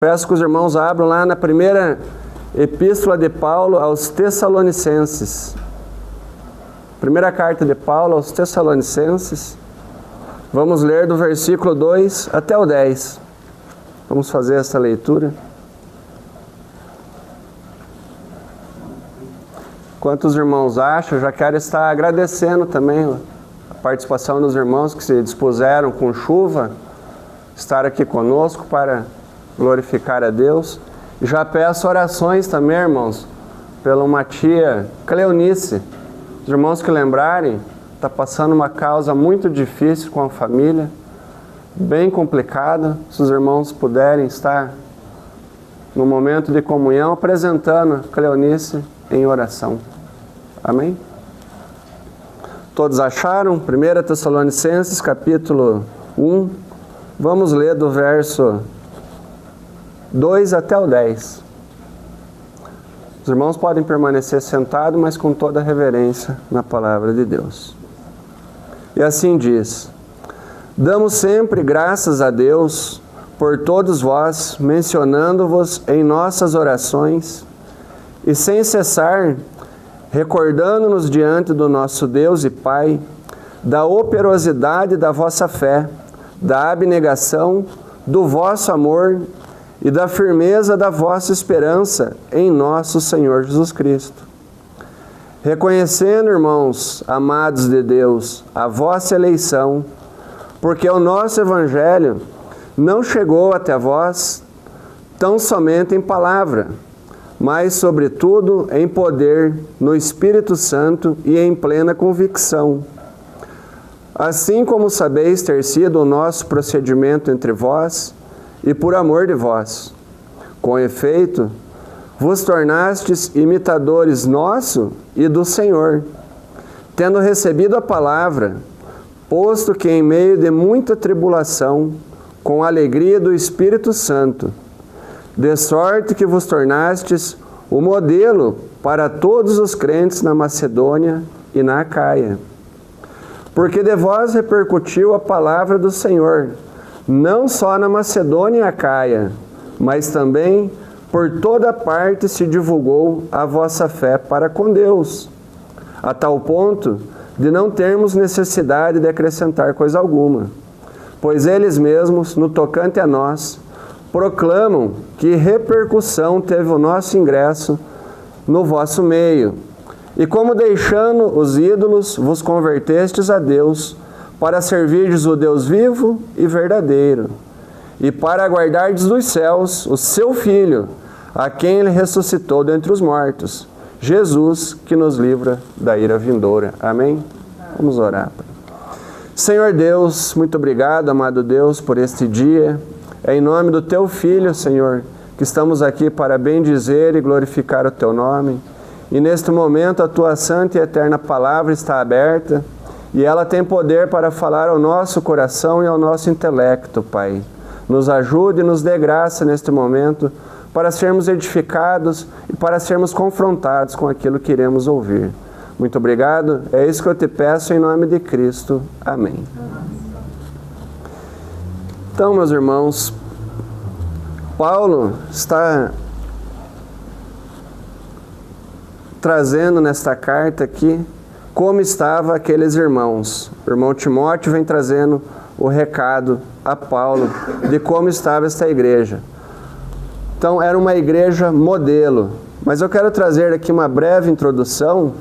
Peço que os irmãos abram lá na primeira epístola de Paulo aos Tessalonicenses. Primeira carta de Paulo aos Tessalonicenses. Vamos ler do versículo 2 até o 10. Vamos fazer essa leitura. Enquanto os irmãos acham, eu já quero estar agradecendo também a participação dos irmãos que se dispuseram com chuva, estar aqui conosco para glorificar a Deus. E já peço orações também, irmãos, pela uma tia Cleonice. Os irmãos que lembrarem, está passando uma causa muito difícil com a família, bem complicada. Se os irmãos puderem estar no momento de comunhão, apresentando a Cleonice em oração. Amém? Todos acharam? 1 Tessalonicenses, capítulo 1. Vamos ler do verso 2 até o 10. Os irmãos podem permanecer sentados, mas com toda a reverência na palavra de Deus. E assim diz: Damos sempre graças a Deus por todos vós, mencionando-vos em nossas orações, e sem cessar, recordando-nos diante do nosso Deus e Pai, da operosidade da vossa fé, da abnegação, do vosso amor e da firmeza da vossa esperança em nosso Senhor Jesus Cristo. Reconhecendo, irmãos, amados de Deus, a vossa eleição, porque o nosso Evangelho não chegou até vós tão somente em palavra, mas, sobretudo, em poder, no Espírito Santo e em plena convicção. Assim como sabeis ter sido o nosso procedimento entre vós, e por amor de vós. Com efeito, vos tornastes imitadores nosso e do Senhor, tendo recebido a palavra, posto que em meio de muita tribulação, com a alegria do Espírito Santo, de sorte que vos tornastes o modelo para todos os crentes na Macedônia e na Acaia. Porque de vós repercutiu a palavra do Senhor, não só na Macedônia e Acaia, mas também por toda parte se divulgou a vossa fé para com Deus, a tal ponto de não termos necessidade de acrescentar coisa alguma, pois eles mesmos, no tocante a nós, proclamam que repercussão teve o nosso ingresso no vosso meio, e como deixando os ídolos, vos convertestes a Deus, para servirdes o Deus vivo e verdadeiro, e para aguardardes dos céus o seu Filho, a quem Ele ressuscitou dentre os mortos, Jesus, que nos livra da ira vindoura. Amém? Vamos orar. Senhor Deus, muito obrigado, amado Deus, por este dia. É em nome do Teu Filho, Senhor, que estamos aqui para bendizer e glorificar o Teu nome. E neste momento a Tua santa e eterna palavra está aberta, e ela tem poder para falar ao nosso coração e ao nosso intelecto, Pai. Nos ajude e nos dê graça neste momento para sermos edificados e para sermos confrontados com aquilo que iremos ouvir. Muito obrigado. É isso que eu te peço em nome de Cristo. Amém. Então, meus irmãos, Paulo está trazendo nesta carta aqui como estavam aqueles irmãos. O irmão Timóteo vem trazendo o recado a Paulo de como estava esta igreja. Então, era uma igreja modelo. Mas eu quero trazer aqui uma breve introdução.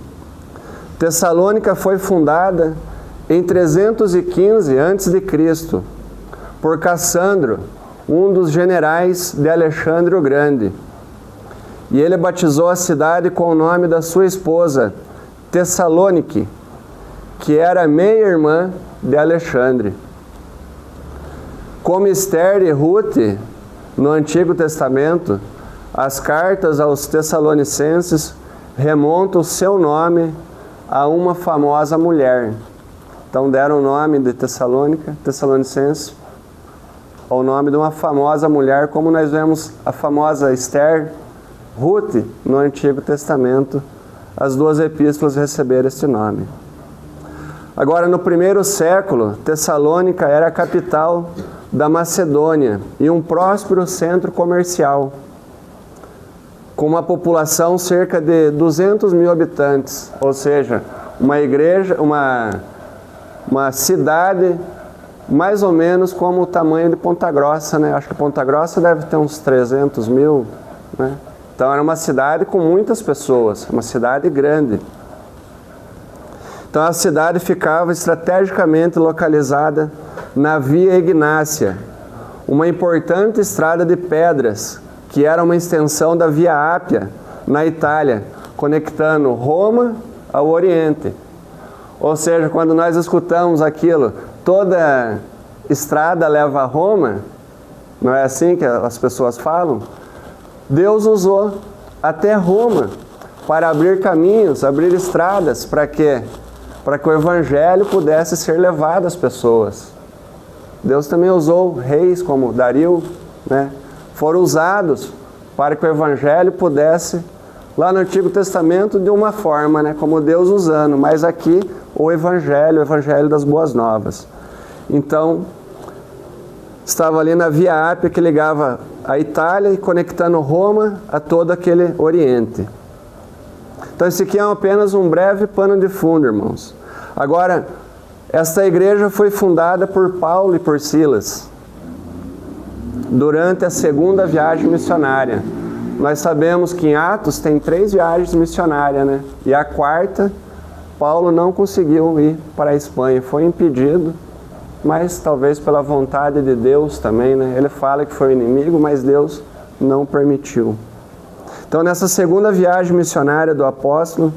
Tessalônica foi fundada em 315 a.C., por Cassandro, um dos generais de Alexandre o Grande. E ele batizou a cidade com o nome da sua esposa, Tessalônique, que era meia-irmã de Alexandre. Como Esther e Ruth, no Antigo Testamento, as cartas aos Tessalonicenses remontam o seu nome a uma famosa mulher. Então deram o nome de Tessalônica, Tessalonicenses, ao nome de uma famosa mulher, como nós vemos a famosa Esther, Ruth, no Antigo Testamento. As duas epístolas receberam este nome. Agora, no primeiro século, Tessalônica era a capital da Macedônia e um próspero centro comercial, com uma população cerca de 200 mil habitantes, ou seja, uma cidade mais ou menos como o tamanho de Ponta Grossa, né? Acho que Ponta Grossa deve ter uns 300 mil, né? Então era uma cidade com muitas pessoas, uma cidade grande. Então a cidade ficava estrategicamente localizada na Via Egnácia, uma importante estrada de pedras, que era uma extensão da Via Ápia, na Itália, conectando Roma ao Oriente. Ou seja, quando nós escutamos aquilo, toda estrada leva a Roma, não é assim que as pessoas falam? Deus usou até Roma para abrir caminhos, abrir estradas, para quê? Para que o Evangelho pudesse ser levado às pessoas. Deus também usou reis como Dario, né? Foram usados para que o Evangelho pudesse, lá no Antigo Testamento, de uma forma, né? Como Deus usando, mas aqui o Evangelho das Boas Novas. Então, estava ali na Via Ápia que ligava a Itália e conectando Roma a todo aquele Oriente. Então, esse aqui é apenas um breve pano de fundo, irmãos. Agora, esta igreja foi fundada por Paulo e por Silas durante a segunda viagem missionária. Nós sabemos que em Atos tem 3 viagens missionárias, né? E a quarta, Paulo não conseguiu ir para a Espanha, foi impedido, mas talvez pela vontade de Deus também, né? Ele fala que foi inimigo, mas Deus não permitiu. Então, nessa segunda viagem missionária do apóstolo,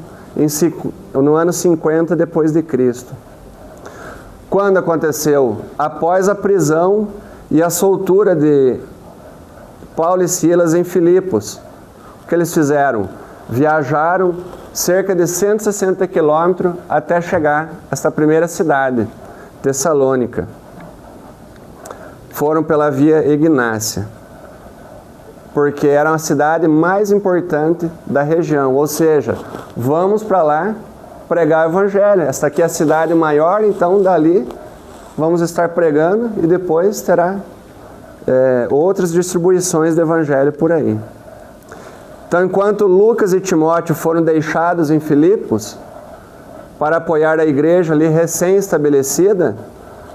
no ano 50 depois de Cristo. Quando aconteceu? Após a prisão e a soltura de Paulo e Silas em Filipos. O que eles fizeram? Viajaram cerca de 160 quilômetros até chegar a esta primeira cidade, Tessalônica. Foram pela Via Egnácia, porque era a cidade mais importante da região, ou seja, vamos para lá pregar o Evangelho. Esta aqui é a cidade maior, então dali vamos estar pregando e depois terá outras distribuições do Evangelho por aí. Então, enquanto Lucas e Timóteo foram deixados em Filipos para apoiar a igreja ali recém-estabelecida,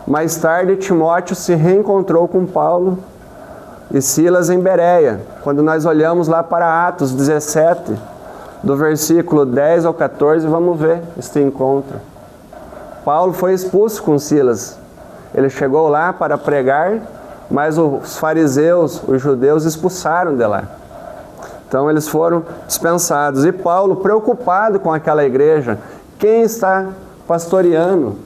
mais tarde Timóteo se reencontrou com Paulo e Silas em Bereia. Quando nós olhamos lá para Atos 17, do versículo 10 ao 14, vamos ver este encontro. Paulo foi expulso com Silas. Ele chegou lá para pregar, mas os fariseus, os judeus, expulsaram de lá. Então eles foram dispensados. E Paulo, preocupado com aquela igreja, quem está pastoreando?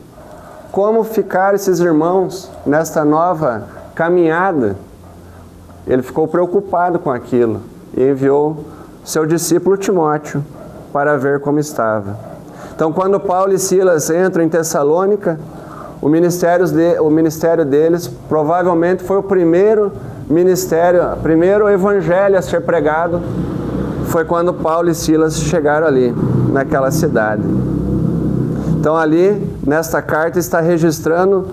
Como ficar esses irmãos nesta nova caminhada? Ele ficou preocupado com aquilo e enviou seu discípulo Timóteo para ver como estava. Então, quando Paulo e Silas entram em Tessalônica, o ministério deles provavelmente foi o primeiro ministério, o primeiro evangelho a ser pregado, foi quando Paulo e Silas chegaram ali, naquela cidade. Então ali, nesta carta, está registrando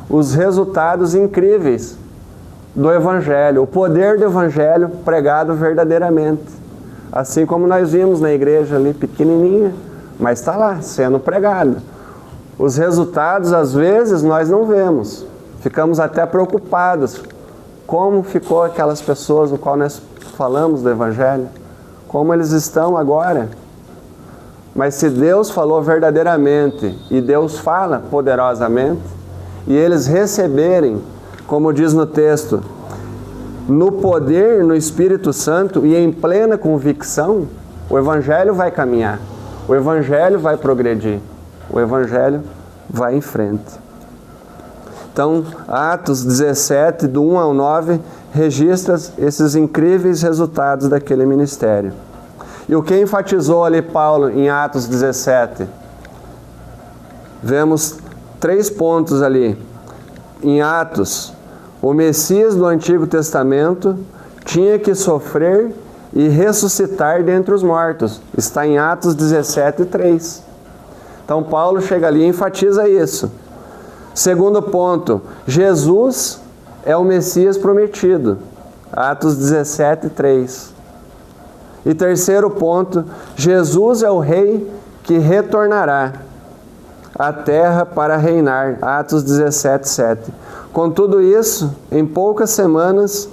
os resultados incríveis do Evangelho, o poder do Evangelho pregado verdadeiramente. Assim como nós vimos na igreja ali, pequenininha, mas está lá, sendo pregado. Os resultados, às vezes, nós não vemos. Ficamos até preocupados. Como ficou aquelas pessoas no qual nós falamos do Evangelho? Como eles estão agora? Mas se Deus falou verdadeiramente, e Deus fala poderosamente, e eles receberem, como diz no texto, no poder, no Espírito Santo e em plena convicção, o Evangelho vai caminhar, o Evangelho vai progredir, o Evangelho vai em frente. Então, Atos 17, do 1 ao 9, registra esses incríveis resultados daquele ministério. E o que enfatizou ali Paulo em Atos 17? Vemos 3 pontos ali. Em Atos, o Messias do Antigo Testamento tinha que sofrer e ressuscitar dentre os mortos. Está em Atos 17, 3. Então Paulo chega ali e enfatiza isso. Segundo ponto, Jesus é o Messias prometido. Atos 17:3. E terceiro ponto, Jesus é o Rei que retornará à terra para reinar. Atos 17:7. Com tudo isso, em poucas semanas,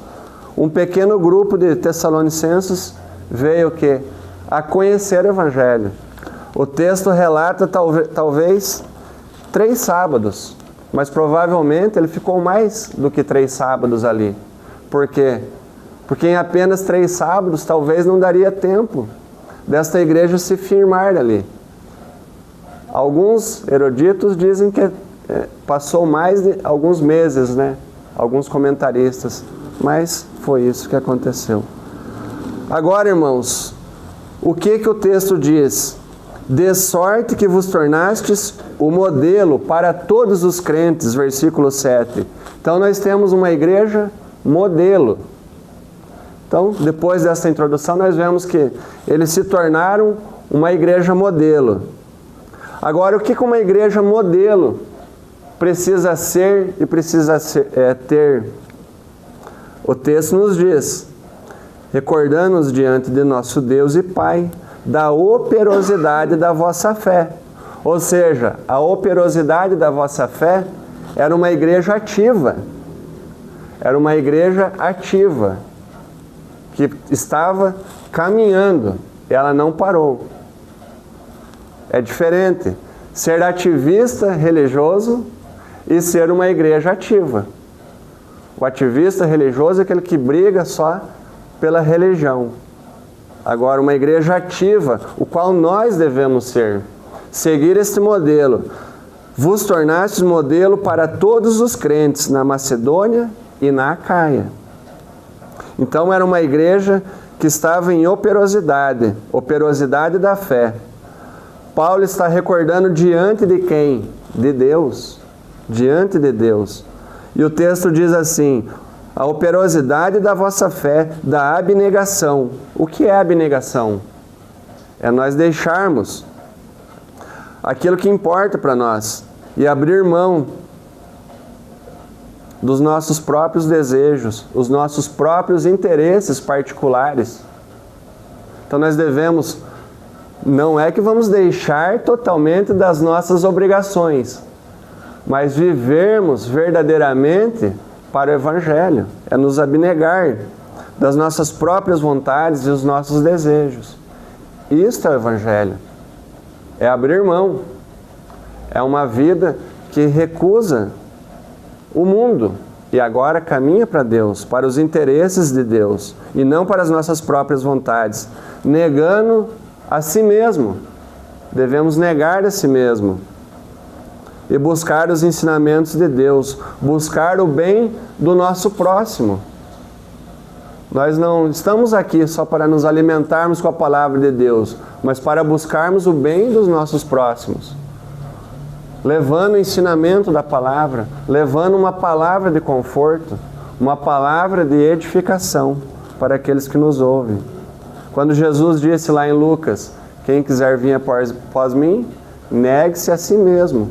um pequeno grupo de tessalonicenses veio a conhecer o Evangelho. O texto relata talvez 3 sábados, mas provavelmente ele ficou mais do que 3 sábados ali. Por quê? Porque em apenas 3 sábados talvez não daria tempo desta igreja se firmar ali. Alguns eruditos dizem que passou mais de alguns meses, né? Alguns comentaristas, mas foi isso que aconteceu. Agora, irmãos, o que o texto diz? De sorte que vos tornastes o modelo para todos os crentes, versículo 7. Então nós temos uma igreja modelo. Então, depois dessa introdução, nós vemos que eles se tornaram uma igreja modelo. Agora, o que uma igreja modelo precisa ser e precisa ter? O texto nos diz: recordando-nos diante de nosso Deus e Pai da operosidade da vossa fé. Ou seja, a operosidade da vossa fé era uma igreja ativa. Era uma igreja ativa, que estava caminhando, ela não parou. É diferente ser ativista religioso e ser uma igreja ativa. O ativista religioso é aquele que briga só pela religião. Agora, uma igreja ativa, o qual nós devemos ser, seguir este modelo. Vos tornastes modelo para todos os crentes na Macedônia e na Acaia. Então era uma igreja que estava em operosidade da fé. Paulo está recordando diante de quem? De Deus. Diante de Deus. E o texto diz assim: a operosidade da vossa fé, da abnegação. O que é abnegação? É nós deixarmos aquilo que importa para nós e abrir mão dos nossos próprios desejos, os nossos próprios interesses particulares. Então nós devemos, não é que vamos deixar totalmente das nossas obrigações, mas vivermos verdadeiramente para o Evangelho. É nos abnegar das nossas próprias vontades e os nossos desejos. Isto é o Evangelho. É abrir mão. É uma vida que recusa o mundo e agora caminha para Deus, para os interesses de Deus e não para as nossas próprias vontades, negando a si mesmo. Devemos negar a si mesmo e buscar os ensinamentos de Deus, buscar o bem do nosso próximo. Nós não estamos aqui só para nos alimentarmos com a palavra de Deus, mas para buscarmos o bem dos nossos próximos, levando o ensinamento da palavra, levando uma palavra de conforto, uma palavra de edificação para aqueles que nos ouvem. Quando Jesus disse lá em Lucas: quem quiser vir após mim, negue-se a si mesmo,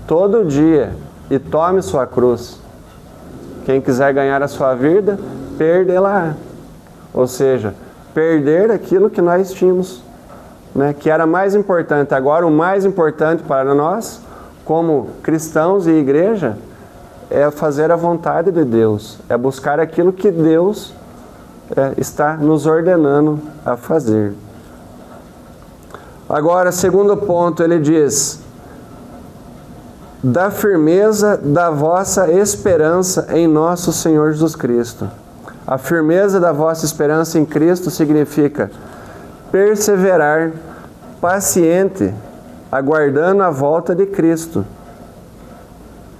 todo dia, e tome sua cruz. Quem quiser ganhar a sua vida, perdê-la. Ou seja, perder aquilo que nós tínhamos, né, que era mais importante. Agora, o mais importante para nós, como cristãos e igreja, é fazer a vontade de Deus, é buscar aquilo que Deus está nos ordenando a fazer. Agora, segundo ponto, ele diz: da firmeza da vossa esperança em nosso Senhor Jesus Cristo. A firmeza da vossa esperança em Cristo significa perseverar paciente, aguardando a volta de Cristo.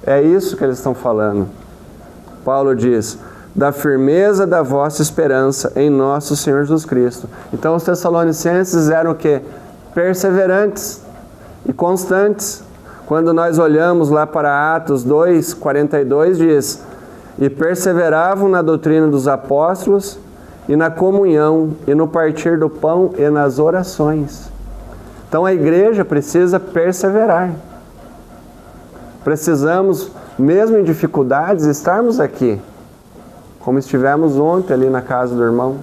É isso que eles estão falando. Paulo diz: da firmeza da vossa esperança em nosso Senhor Jesus Cristo. Então os tessalonicenses eram o quê? Perseverantes e constantes. Quando nós olhamos lá para Atos 2:42, diz: e perseveravam na doutrina dos apóstolos, e na comunhão, e no partir do pão, e nas orações. Então a igreja precisa perseverar. Precisamos mesmo em dificuldades, estarmos aqui, como estivemos ontem ali na casa do irmão,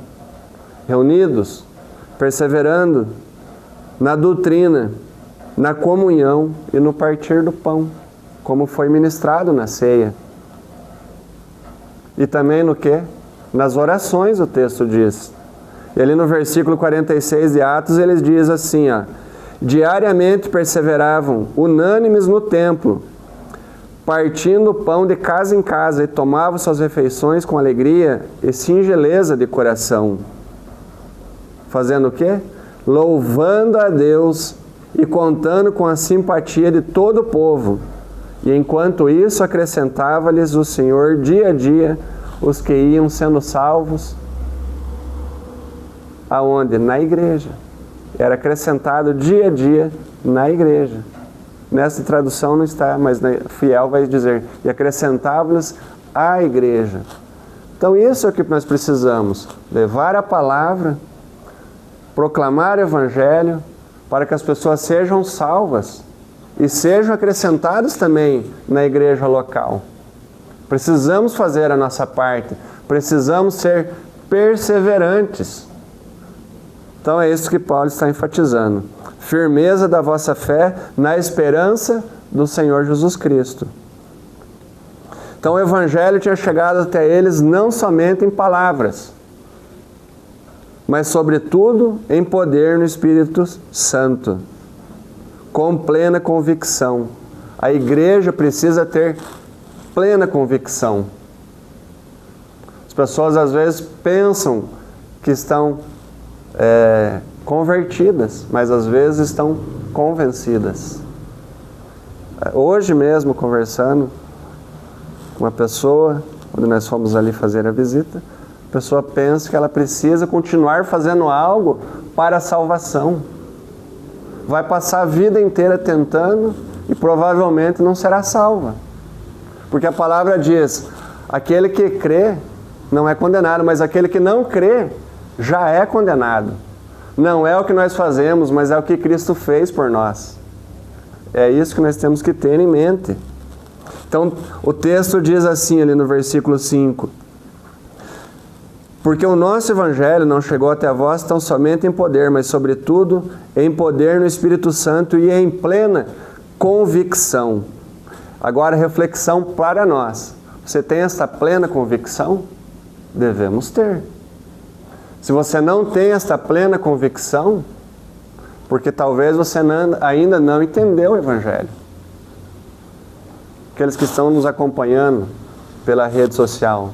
reunidos, perseverando na doutrina, na comunhão e no partir do pão, como foi ministrado na ceia. E também no quê? Nas orações, o texto diz. E ali no versículo 46 de Atos, ele diz assim, ó, diariamente perseveravam unânimes no templo, partindo o pão de casa em casa, e tomavam suas refeições com alegria e singeleza de coração. Fazendo o quê? Louvando a Deus e contando com a simpatia de todo o povo. E enquanto isso, acrescentava-lhes o Senhor dia a dia os que iam sendo salvos. Aonde? Na igreja. Era acrescentado dia a dia na igreja. Nessa tradução não está, mas na fiel vai dizer, e acrescentava-lhes a igreja. Então isso é o que nós precisamos, levar a palavra, proclamar o evangelho, para que as pessoas sejam salvas e sejam acrescentadas também na igreja local. Precisamos fazer a nossa parte, precisamos ser perseverantes. Então é isso que Paulo está enfatizando. Firmeza da vossa fé na esperança do Senhor Jesus Cristo. Então o Evangelho tinha chegado até eles não somente em palavras, mas sobretudo em poder no Espírito Santo, com plena convicção. A igreja precisa ter plena convicção. As pessoas às vezes pensam que estão convertidas, mas às vezes estão convencidas. Hoje mesmo, conversando com uma pessoa, quando nós fomos ali fazer a visita, a pessoa pensa que ela precisa continuar fazendo algo para a salvação. Vai passar a vida inteira tentando e provavelmente não será salva. Porque a palavra diz, aquele que crê não é condenado, mas aquele que não crê já é condenado. Não é o que nós fazemos, mas é o que Cristo fez por nós. É isso que nós temos que ter em mente. Então, o texto diz assim ali no versículo 5. Porque o nosso Evangelho não chegou até vós tão somente em poder, mas sobretudo em poder no Espírito Santo e em plena convicção. Agora, reflexão para nós. Você tem essa plena convicção? Devemos ter. Se você não tem esta plena convicção, porque talvez você ainda não entendeu o Evangelho. Aqueles que estão nos acompanhando pela rede social,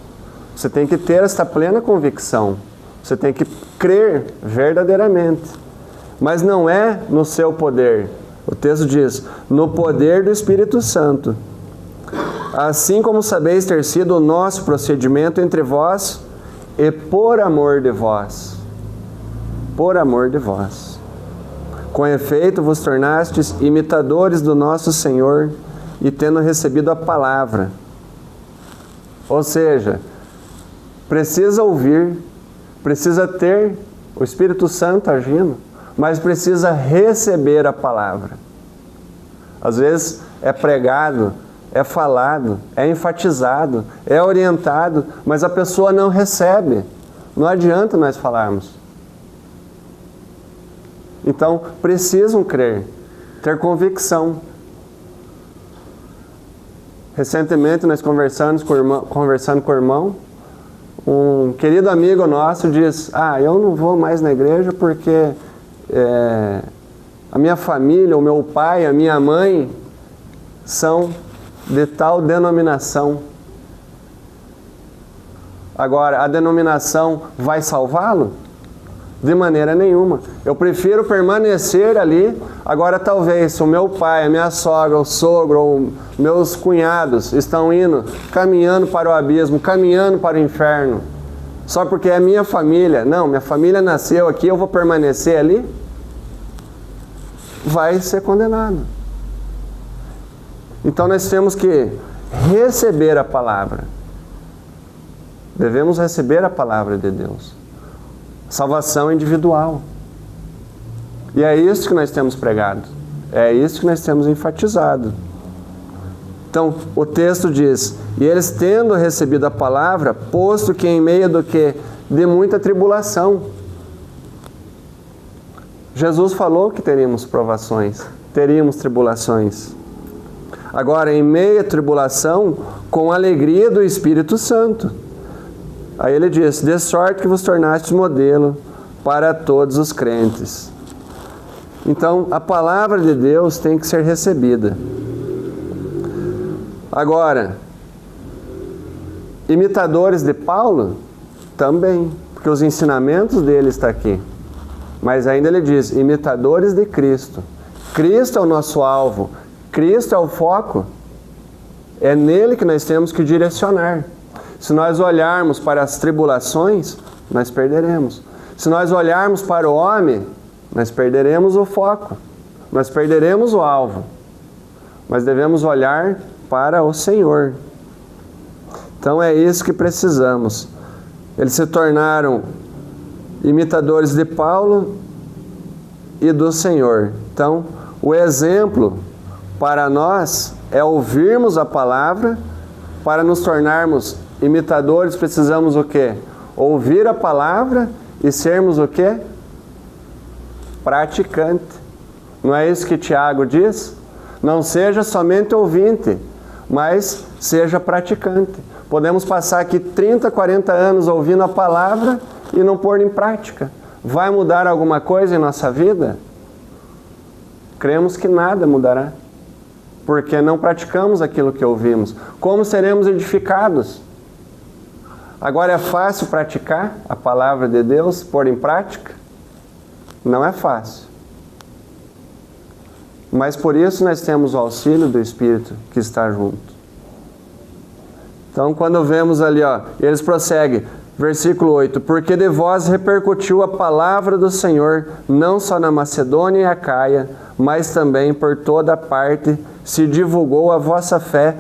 você tem que ter esta plena convicção. Você tem que crer verdadeiramente. Mas não é no seu poder. O texto diz, no poder do Espírito Santo. Assim como sabeis ter sido o nosso procedimento entre vós, e por amor de vós. Por amor de vós. Com efeito vos tornastes imitadores do nosso Senhor, e tendo recebido a palavra. Ou seja, precisa ouvir, precisa ter o Espírito Santo agindo, mas precisa receber a palavra. Às vezes é pregado, é falado, é enfatizado, é orientado, mas a pessoa não recebe. Não adianta nós falarmos. Então, precisam crer, ter convicção. Recentemente, nós conversando com o irmão, um querido amigo nosso diz, eu não vou mais na igreja porque a minha família, o meu pai, a minha mãe são de tal denominação. Agora, a denominação vai salvá-lo? De maneira nenhuma. Eu prefiro permanecer ali. Agora, talvez, se o meu pai, a minha sogra, o sogro, ou meus cunhados estão indo, caminhando para o abismo, caminhando para o inferno, só porque é minha família. Não, minha família nasceu aqui, eu vou permanecer ali? Vai ser condenado. Então nós temos que receber a palavra. Devemos receber a palavra de Deus. Salvação individual. E é isso que nós temos pregado. É isso que nós temos enfatizado. Então, o texto diz, e eles tendo recebido a palavra, posto que em meio do que? De muita tribulação. Jesus falou que teríamos provações, teríamos tribulações. Agora, em meio à tribulação, com a alegria do Espírito Santo. Aí ele diz, de sorte que vos tornastes modelo para todos os crentes. Então, a palavra de Deus tem que ser recebida. Agora, imitadores de Paulo? Também, porque os ensinamentos dele estão aqui. Mas ainda ele diz, imitadores de Cristo. Cristo é o nosso alvo, Cristo é o foco. É nele que nós temos que direcionar. Se nós olharmos para as tribulações, nós perderemos. Se nós olharmos para o homem, nós perderemos o foco. Nós perderemos o alvo. Mas devemos olhar para o Senhor. Então é isso que precisamos. Eles se tornaram imitadores de Paulo e do Senhor. Então, o exemplo para nós é ouvirmos a palavra. Para nos tornarmos imitadores, precisamos o quê? Ouvir a palavra e sermos o quê? Praticante. Não é isso que Tiago diz? Não seja somente ouvinte, mas seja praticante. Podemos passar aqui 30, 40 anos ouvindo a palavra e não pôr em prática. Vai mudar alguma coisa em nossa vida? Cremos que nada mudará, porque não praticamos aquilo que ouvimos. Como seremos edificados? Agora, é fácil praticar a palavra de Deus, pôr em prática? Não é fácil. Mas por isso nós temos o auxílio do Espírito que está junto. Então, quando vemos ali, eles prosseguem, versículo 8, porque de vós repercutiu a palavra do Senhor, não só na Macedônia e Acaia, mas também por toda parte se divulgou a vossa fé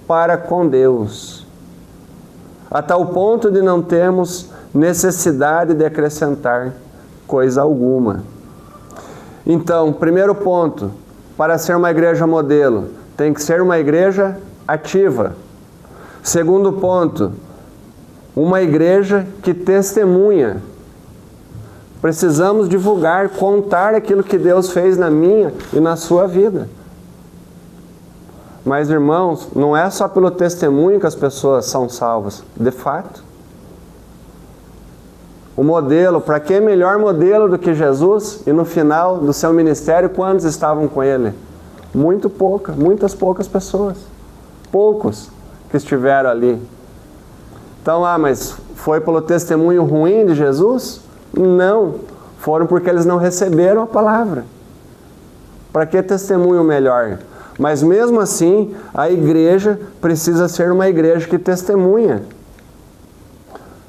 para com Deus, a tal ponto de não termos necessidade de acrescentar coisa alguma. Então, primeiro ponto, para ser uma igreja modelo, tem que ser uma igreja ativa. Segundo ponto, uma igreja que testemunha. Precisamos divulgar, contar aquilo que Deus fez na minha e na sua vida. Mas, irmãos, não é só pelo testemunho que as pessoas são salvas, de fato. O modelo, para que melhor modelo do que Jesus? E no final do seu ministério, quantos estavam com ele? Muitas poucas pessoas. Poucos que estiveram ali. Então, mas foi pelo testemunho ruim de Jesus? Não. Foram porque eles não receberam a palavra. Para que testemunho melhor? Mas mesmo assim, a igreja precisa ser uma igreja que testemunha.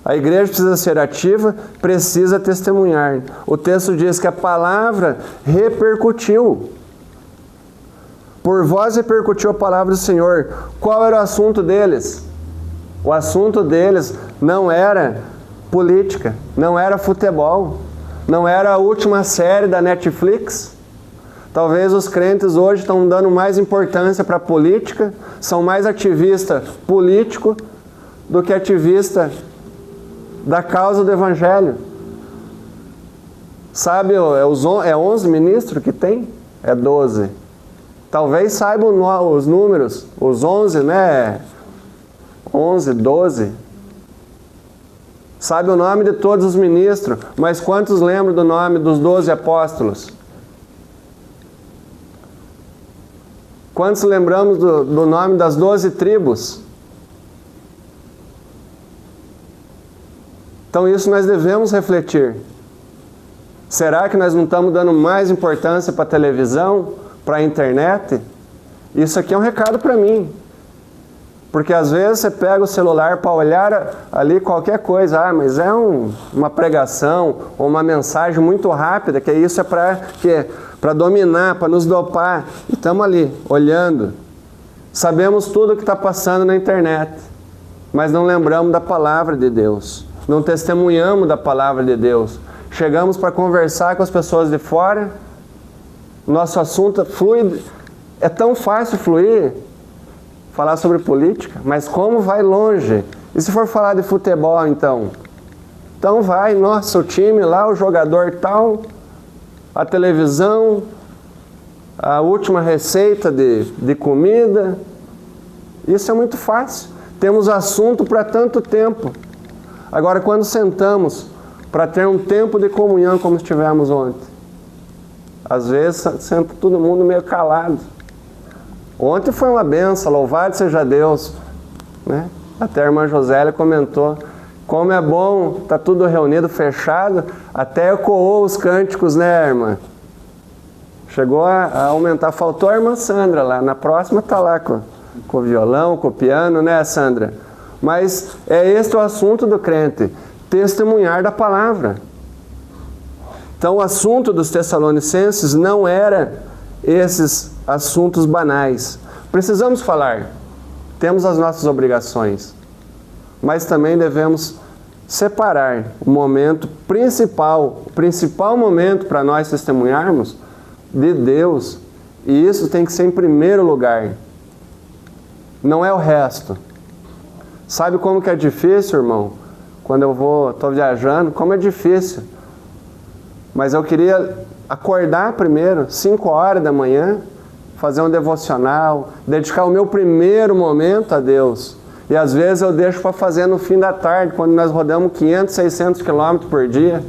A igreja precisa ser ativa, precisa testemunhar. O texto diz que a palavra repercutiu. Por vós repercutiu a palavra do Senhor. Qual era o assunto deles? O assunto deles não era política, não era futebol, não era a última série da Netflix. Talvez os crentes hoje estão dando mais importância para a política, são mais ativistas políticos do que ativistas da causa do Evangelho. Sabe, é 11 ministros que tem? É 12. Talvez saibam os números, os 11, né? 11, 12. Sabe o nome de todos os ministros, mas quantos lembram do nome dos 12 apóstolos? Quantos lembramos do nome das 12 tribos? Então isso nós devemos refletir. Será que nós não estamos dando mais importância para a televisão, para a internet? Isso aqui é um recado para mim. Porque às vezes você pega o celular para olhar ali qualquer coisa. Mas é uma pregação ou uma mensagem muito rápida, que isso é para dominar, para nos dopar. E estamos ali, olhando. Sabemos tudo o que está passando na internet, mas não lembramos da palavra de Deus. Não testemunhamos da palavra de Deus. Chegamos para conversar com as pessoas de fora. Nosso assunto flui. É tão fácil fluir. falar sobre política, mas como vai longe. E se for falar de futebol, então? Então vai, nossa, o time lá, o jogador tal, a televisão, a última receita de comida. Isso é muito fácil. Temos assunto para tanto tempo. Agora, quando sentamos para ter um tempo de comunhão como estivemos ontem, às vezes senta todo mundo meio calado. Ontem foi uma benção, louvado seja Deus, né? Até a irmã Josélia comentou, como é bom, está tudo reunido, fechado, até ecoou os cânticos, né, irmã? Chegou a aumentar, faltou a irmã Sandra lá, na próxima está lá com o violão, com o piano, né, Sandra? Mas é este o assunto do crente, testemunhar da palavra. Então o assunto dos Tessalonicenses não era esses assuntos banais. Precisamos falar, temos as nossas obrigações, mas também devemos separar o momento principal, o principal momento para nós testemunharmos de Deus, e isso tem que ser em primeiro lugar, não é o resto. Sabe como que é difícil, irmão? Quando eu estou viajando, como é difícil. Mas eu queria acordar primeiro, 5 horas da manhã, fazer um devocional, dedicar o meu primeiro momento a Deus. E às vezes eu deixo para fazer no fim da tarde, quando nós rodamos 500, 600 quilômetros por dia,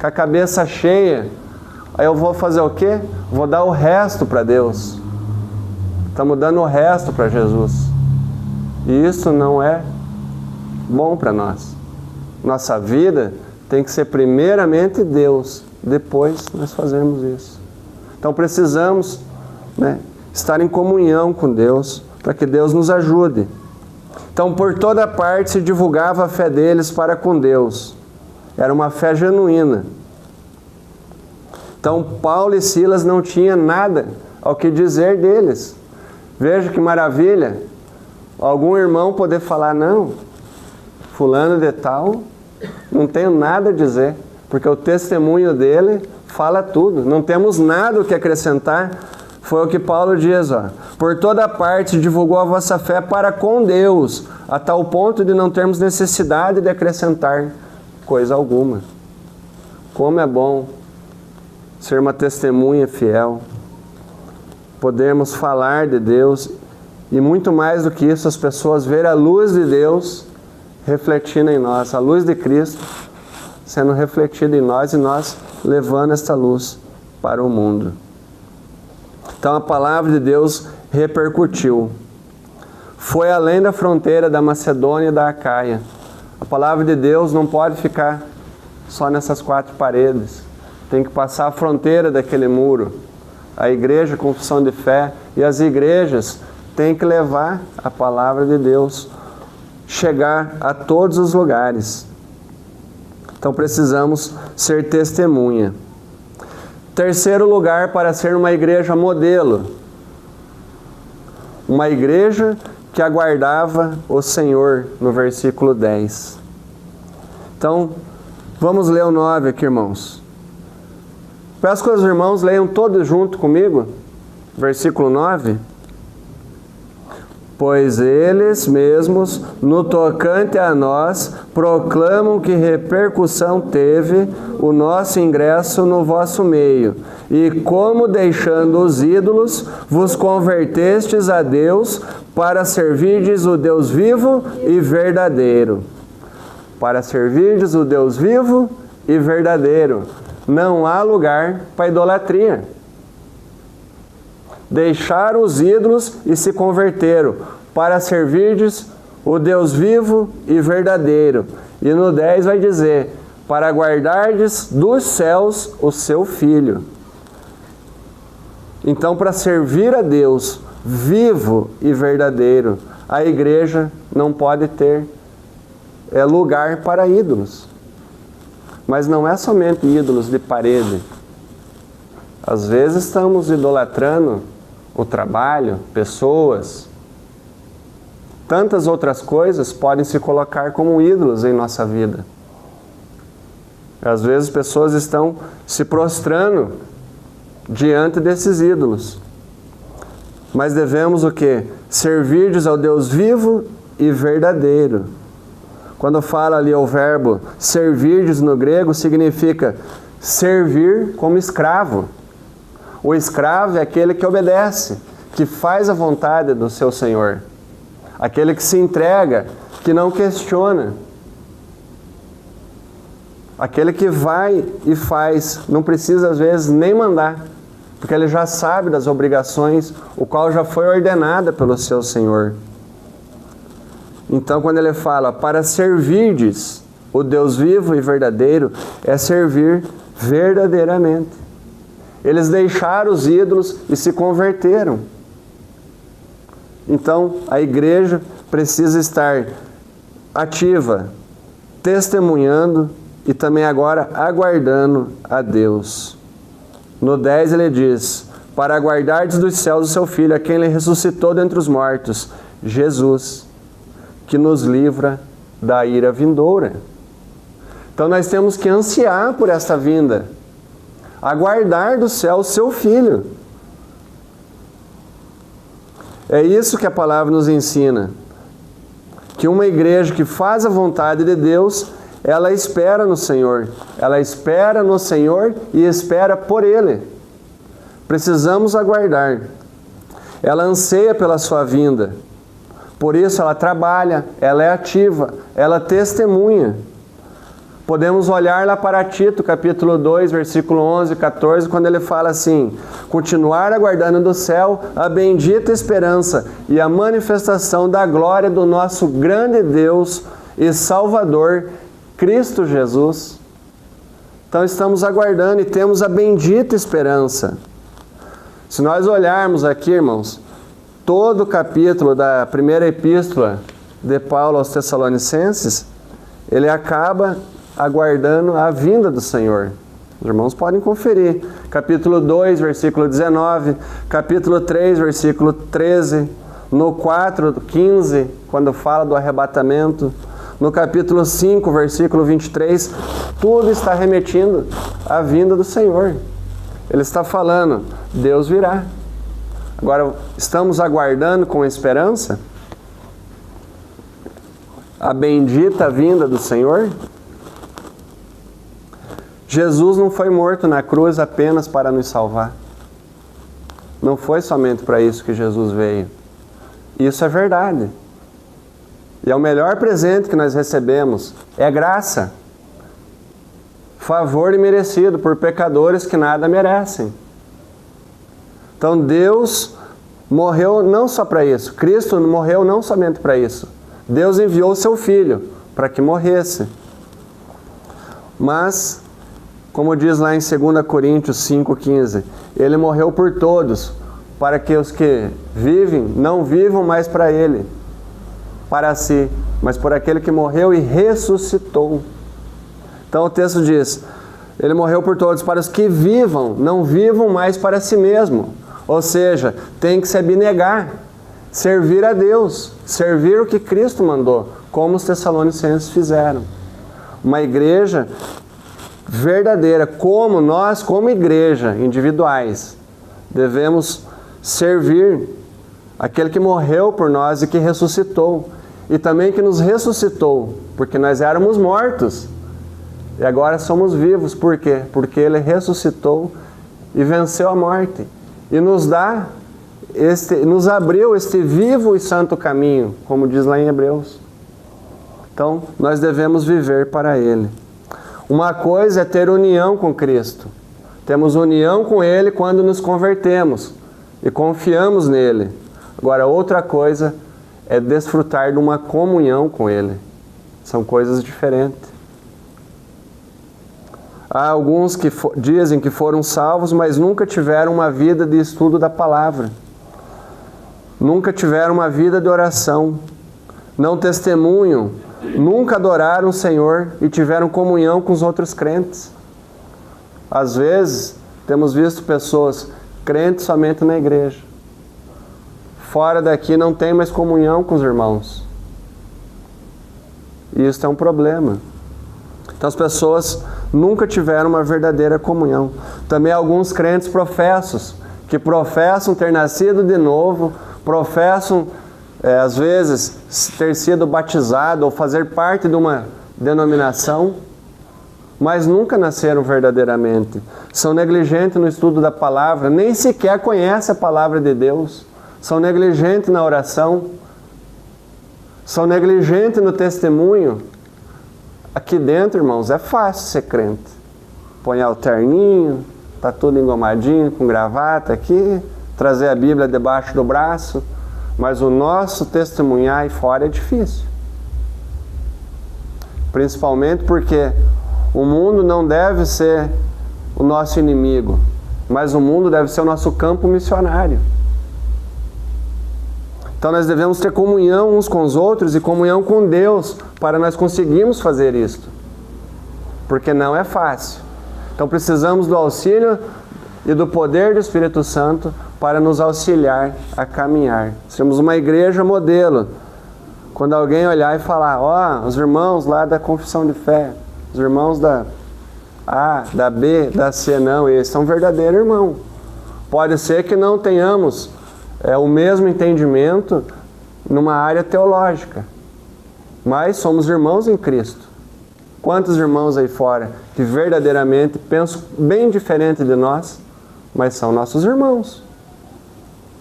com a cabeça cheia. Aí eu vou fazer o quê? Vou dar o resto para Deus. Estamos dando o resto para Jesus. E isso não é bom para nós. Nossa vida tem que ser primeiramente Deus, depois nós fazemos isso. Então precisamos, né, estar em comunhão com Deus, para que Deus nos ajude. Então por toda parte se divulgava a fé deles para com Deus. Era uma fé genuína. Então Paulo e Silas não tinham nada ao que dizer deles. Veja que maravilha, algum irmão poder falar, não, fulano de tal, não tenho nada a dizer, porque o testemunho dele fala tudo, não temos nada o que acrescentar. Foi o que Paulo diz, ó, por toda parte divulgou a vossa fé para com Deus, a tal ponto de não termos necessidade de acrescentar coisa alguma. Como é bom ser uma testemunha fiel, podermos falar de Deus, e muito mais do que isso, as pessoas verem a luz de Deus refletindo em nós, a luz de Cristo sendo refletida em nós, e nós levando esta luz para o mundo. Então a palavra de Deus repercutiu. Foi além da fronteira da Macedônia e da Acaia. A palavra de Deus não pode ficar só nessas 4 paredes. Tem que passar a fronteira daquele muro. A igreja, confissão de fé, e as igrejas têm que levar a palavra de Deus, chegar a todos os lugares. Então precisamos ser testemunha. Terceiro lugar para ser uma igreja modelo. Uma igreja que aguardava o Senhor, no versículo 10. Então, vamos ler o 9 aqui, irmãos. Peço que os irmãos leiam todos junto comigo, versículo 9. Pois eles mesmos, no tocante a nós, proclamam que repercussão teve o nosso ingresso no vosso meio, e como deixando os ídolos, vos convertestes a Deus, para servirdes o Deus vivo e verdadeiro. Para servirdes o Deus vivo e verdadeiro. Não há lugar para idolatria. Deixaram os ídolos e se converteram, para servirdes o Deus vivo e verdadeiro. E no 10 vai dizer, para guardardes dos céus o seu Filho. Então, para servir a Deus vivo e verdadeiro, a igreja não pode ter lugar para ídolos. Mas não é somente ídolos de parede. Às vezes estamos idolatrando o trabalho, pessoas. Tantas outras coisas podem se colocar como ídolos em nossa vida. Às vezes pessoas estão se prostrando diante desses ídolos. Mas devemos o quê? Servirdes ao Deus vivo e verdadeiro. Quando fala ali o verbo servirdes no grego, significa servir como escravo. O escravo é aquele que obedece, que faz a vontade do seu Senhor. Aquele que se entrega, que não questiona. Aquele que vai e faz, não precisa às vezes nem mandar, porque ele já sabe das obrigações, o qual já foi ordenada pelo seu Senhor. Então, quando ele fala, para servirdes o Deus vivo e verdadeiro, é servir verdadeiramente. Eles deixaram os ídolos e se converteram. Então, a igreja precisa estar ativa, testemunhando e também agora aguardando a Deus. No 10 ele diz, para aguardardes dos céus o seu Filho, a quem ele ressuscitou dentre os mortos, Jesus, que nos livra da ira vindoura. Então nós temos que ansiar por esta vinda, aguardar do céu o seu Filho. É isso que a palavra nos ensina, que uma igreja que faz a vontade de Deus, ela espera no Senhor, ela espera no Senhor e espera por Ele. Precisamos aguardar. Ela anseia pela sua vinda, por isso ela trabalha, ela é ativa, ela testemunha. Podemos olhar lá para Tito, capítulo 2, versículo 11 e 14, quando ele fala assim, continuar aguardando do céu a bendita esperança e a manifestação da glória do nosso grande Deus e Salvador, Cristo Jesus. Então estamos aguardando e temos a bendita esperança. Se nós olharmos aqui, irmãos, todo o capítulo da primeira epístola de Paulo aos Tessalonicenses, ele acaba aguardando a vinda do Senhor. Os irmãos podem conferir. Capítulo 2, versículo 19, capítulo 3, versículo 13, no 4, 15, quando fala do arrebatamento, no capítulo 5, versículo 23, tudo está remetindo à vinda do Senhor. Ele está falando, Deus virá. Agora, estamos aguardando com esperança a bendita vinda do Senhor? Jesus não foi morto na cruz apenas para nos salvar. Não foi somente para isso que Jesus veio. Isso é verdade. E é o melhor presente que nós recebemos. É graça. Favor imerecido por pecadores que nada merecem. Então Deus morreu não só para isso. Cristo morreu não somente para isso. Deus enviou o seu Filho para que morresse. Mas, como diz lá em 2 Coríntios 5,15, Ele morreu por todos, para que os que vivem não vivam mais para Ele, para si, mas por aquele que morreu e ressuscitou. Então o texto diz, Ele morreu por todos, para os que vivam, não vivam mais para si mesmo. Ou seja, tem que se abnegar, servir a Deus, servir o que Cristo mandou, como os Tessalonicenses fizeram. Uma igreja verdadeira, como nós, como igreja, individuais, devemos servir aquele que morreu por nós e que ressuscitou, e também que nos ressuscitou, porque nós éramos mortos, e agora somos vivos. Por quê? Porque Ele ressuscitou e venceu a morte, e nos abriu este vivo e santo caminho, como diz lá em Hebreus. Então, nós devemos viver para Ele. Uma coisa é ter união com Cristo. Temos união com Ele quando nos convertemos e confiamos nele. Agora, outra coisa é desfrutar de uma comunhão com Ele. São coisas diferentes. Há alguns que dizem que foram salvos, mas nunca tiveram uma vida de estudo da palavra. Nunca tiveram uma vida de oração. Não testemunham. Nunca adoraram o Senhor e tiveram comunhão com os outros crentes. Às vezes, temos visto pessoas crentes somente na igreja. Fora daqui não tem mais comunhão com os irmãos. E isso é um problema. Então as pessoas nunca tiveram uma verdadeira comunhão. Também alguns crentes professos que professam ter nascido de novo, professam, às vezes, ter sido batizado ou fazer parte de uma denominação, mas nunca nasceram verdadeiramente. São negligentes no estudo da palavra, nem sequer conhecem a palavra de Deus. São negligentes na oração, são negligentes no testemunho. Aqui dentro, irmãos, é fácil ser crente. Põe o terninho, tá tudo engomadinho, com gravata aqui, trazer a Bíblia debaixo do braço, mas o nosso testemunhar aí fora é difícil. Principalmente porque o mundo não deve ser o nosso inimigo, mas o mundo deve ser o nosso campo missionário. Então nós devemos ter comunhão uns com os outros e comunhão com Deus para nós conseguirmos fazer isto. Porque não é fácil. Então precisamos do auxílio e do poder do Espírito Santo para nos auxiliar a caminhar. Seremos uma igreja modelo. Quando alguém olhar e falar, ó, os irmãos lá da confissão de fé, os irmãos da A, da B, da C, não, eles são verdadeiros irmãos. Pode ser que não tenhamos o mesmo entendimento numa área teológica, mas somos irmãos em Cristo. Quantos irmãos aí fora que verdadeiramente pensam bem diferente de nós, mas são nossos irmãos.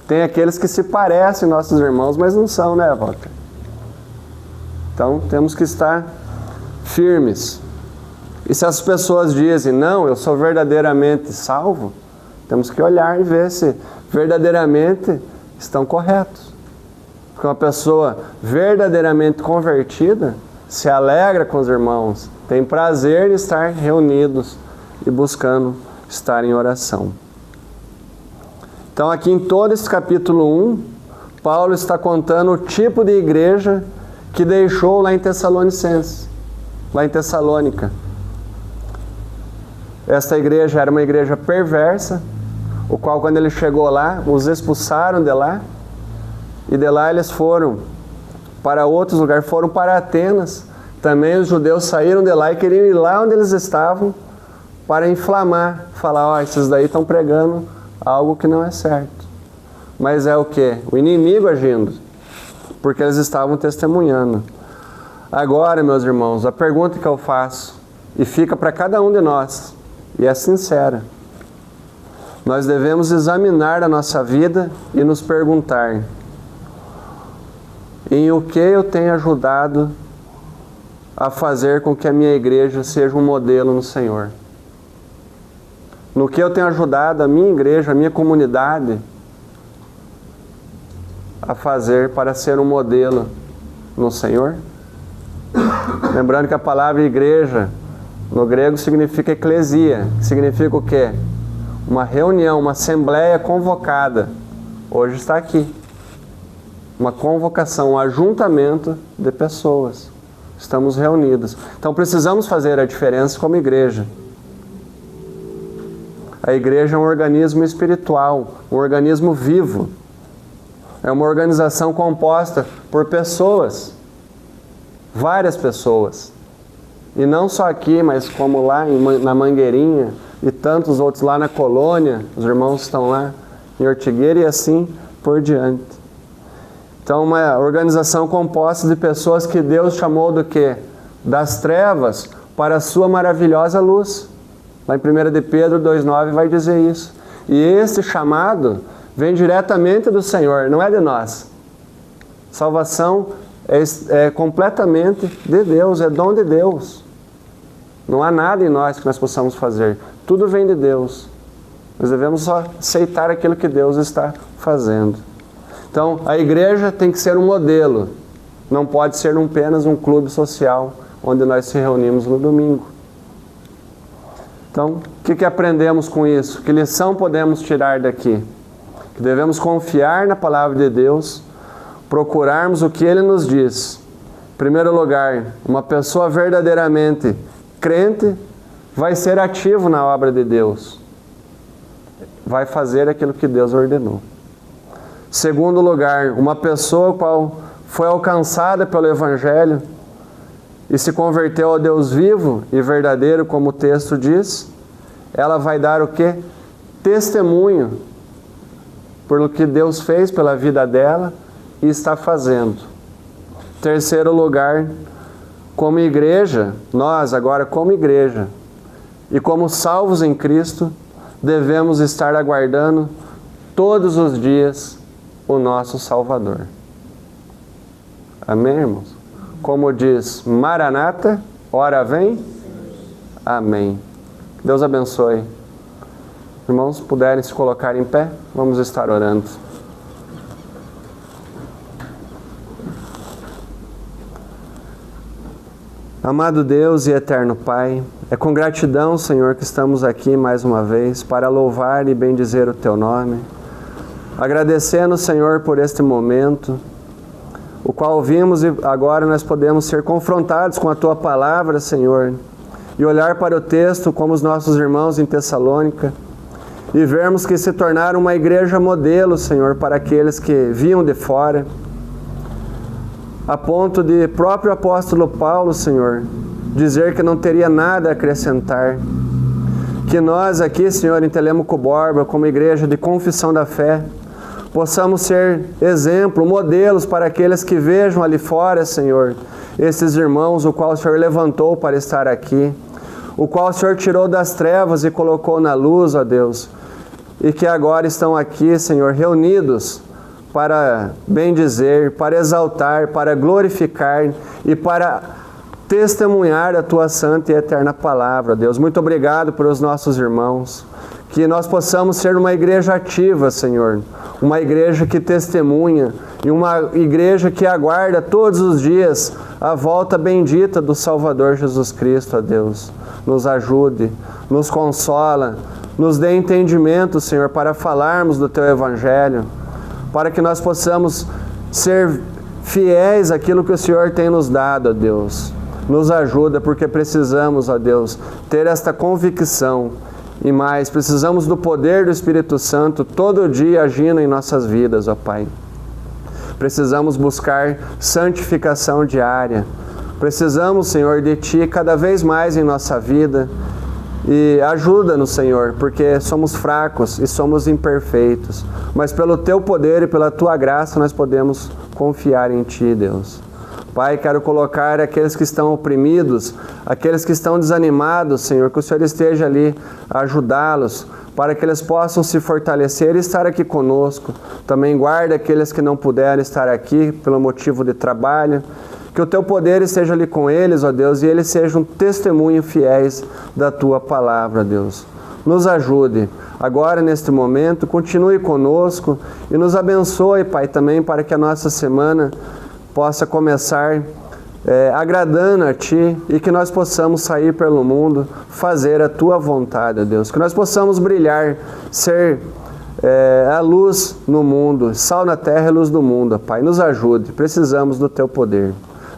Tem aqueles que se parecem nossos irmãos, mas não são, né, Walter? Então temos que estar firmes. E se as pessoas dizem, não, eu sou verdadeiramente salvo, temos que olhar e ver se verdadeiramente estão corretos. Porque uma pessoa verdadeiramente convertida se alegra com os irmãos, tem prazer em estar reunidos e buscando estar em oração. Então aqui em todo esse capítulo 1, Paulo está contando o tipo de igreja que deixou lá em Tessalonicenses, lá em Tessalônica. Esta igreja era uma igreja perversa, o qual quando ele chegou lá, os expulsaram de lá, e de lá eles foram para outros lugares, foram para Atenas. Também os judeus saíram de lá e queriam ir lá onde eles estavam para inflamar, falar, ó, esses daí estão pregando algo que não é certo. Mas é o quê? O inimigo agindo, porque eles estavam testemunhando. Agora, meus irmãos, a pergunta que eu faço, e fica para cada um de nós, e é sincera, nós devemos examinar a nossa vida e nos perguntar, em o que eu tenho ajudado a fazer com que a minha igreja seja um modelo no Senhor? No que eu tenho ajudado a minha igreja, a minha comunidade a fazer para ser um modelo no Senhor? Lembrando que a palavra igreja no grego significa eclesia, que significa o quê? Uma reunião, uma assembleia convocada. Hoje está aqui. Uma convocação, um ajuntamento de pessoas. Estamos reunidos. Então precisamos fazer a diferença como igreja. A igreja é um organismo espiritual, um organismo vivo. É uma organização composta por pessoas, várias pessoas. E não só aqui, mas como lá na Mangueirinha e tantos outros lá na Colônia, os irmãos estão lá em Ortigueira e assim por diante. Então, uma organização composta de pessoas que Deus chamou do quê? Das trevas para a sua maravilhosa luz. Lá em 1 de Pedro 2,9 vai dizer isso. E esse chamado vem diretamente do Senhor, não é de nós. Salvação é completamente de Deus, é dom de Deus. Não há nada em nós que nós possamos fazer. Tudo vem de Deus. Nós devemos só aceitar aquilo que Deus está fazendo. Então, a igreja tem que ser um modelo. Não pode ser apenas um clube social onde nós se reunimos no domingo. Então, o que aprendemos com isso? Que lição podemos tirar daqui? Que devemos confiar na palavra de Deus, procurarmos o que Ele nos diz. Em primeiro lugar, uma pessoa verdadeiramente crente vai ser ativo na obra de Deus. Vai fazer aquilo que Deus ordenou. Segundo lugar, uma pessoa qual foi alcançada pelo Evangelho e se converteu ao Deus vivo e verdadeiro, como o texto diz, ela vai dar o quê? Testemunho pelo que Deus fez pela vida dela e está fazendo. Terceiro lugar, como igreja, nós agora como igreja e como salvos em Cristo, devemos estar aguardando todos os dias o nosso Salvador. Amém, irmãos? Como diz Maranata, ora vem. Amém. Deus abençoe. Irmãos, puderem se colocar em pé, vamos estar orando. Amado Deus e eterno Pai, é com gratidão, Senhor, que estamos aqui mais uma vez para louvar e bendizer o Teu nome. Agradecendo, Senhor, por este momento, o qual vimos e agora nós podemos ser confrontados com a Tua palavra, Senhor, e olhar para o texto como os nossos irmãos em Tessalônica e vermos que se tornaram uma igreja modelo, Senhor, para aqueles que viam de fora, a ponto de próprio apóstolo Paulo, Senhor, dizer que não teria nada a acrescentar. Que nós aqui, Senhor, em Telêmaco Borba, como igreja de confissão da fé, possamos ser exemplo, modelos para aqueles que vejam ali fora, Senhor, esses irmãos, o qual o Senhor levantou para estar aqui, o qual o Senhor tirou das trevas e colocou na luz, ó Deus, e que agora estão aqui, Senhor, reunidos para bendizer, para exaltar, para glorificar e para testemunhar a Tua santa e eterna palavra, Deus. Muito obrigado pelos nossos irmãos, que nós possamos ser uma igreja ativa, Senhor, uma igreja que testemunha e uma igreja que aguarda todos os dias a volta bendita do Salvador Jesus Cristo, ó Deus. Nos ajude, nos consola, nos dê entendimento, Senhor, para falarmos do Teu Evangelho, para que nós possamos ser fiéis àquilo que o Senhor tem nos dado, ó Deus. Nos ajuda, porque precisamos, ó Deus, ter esta convicção e mais, precisamos do poder do Espírito Santo todo dia agindo em nossas vidas, ó Pai. Precisamos buscar santificação diária. Precisamos, Senhor, de Ti cada vez mais em nossa vida. E ajuda-nos, Senhor, porque somos fracos e somos imperfeitos. Mas pelo Teu poder e pela Tua graça nós podemos confiar em Ti, Deus. Pai, quero colocar aqueles que estão oprimidos, aqueles que estão desanimados, Senhor, que o Senhor esteja ali a ajudá-los, para que eles possam se fortalecer e estar aqui conosco. Também guarda aqueles que não puderam estar aqui pelo motivo de trabalho. Que o Teu poder esteja ali com eles, ó Deus, e eles sejam testemunho fiéis da Tua palavra, Deus. Nos ajude agora neste momento, continue conosco e nos abençoe, Pai, também para que a nossa semana possa começar agradando a Ti e que nós possamos sair pelo mundo, fazer a Tua vontade, ó Deus. Que nós possamos brilhar, ser a luz no mundo, sal na terra e luz do mundo, ó Pai. Nos ajude, precisamos do Teu poder.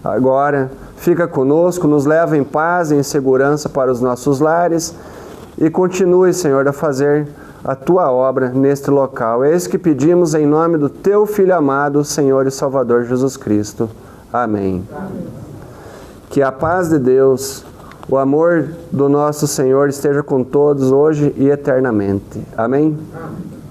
Agora, fica conosco, nos leva em paz e em segurança para os nossos lares e continue, Senhor, a fazer a Tua obra neste local. É isso que pedimos em nome do Teu Filho amado, Senhor e Salvador Jesus Cristo. Amém. Amém. Que a paz de Deus, o amor do nosso Senhor esteja com todos hoje e eternamente. Amém? Amém.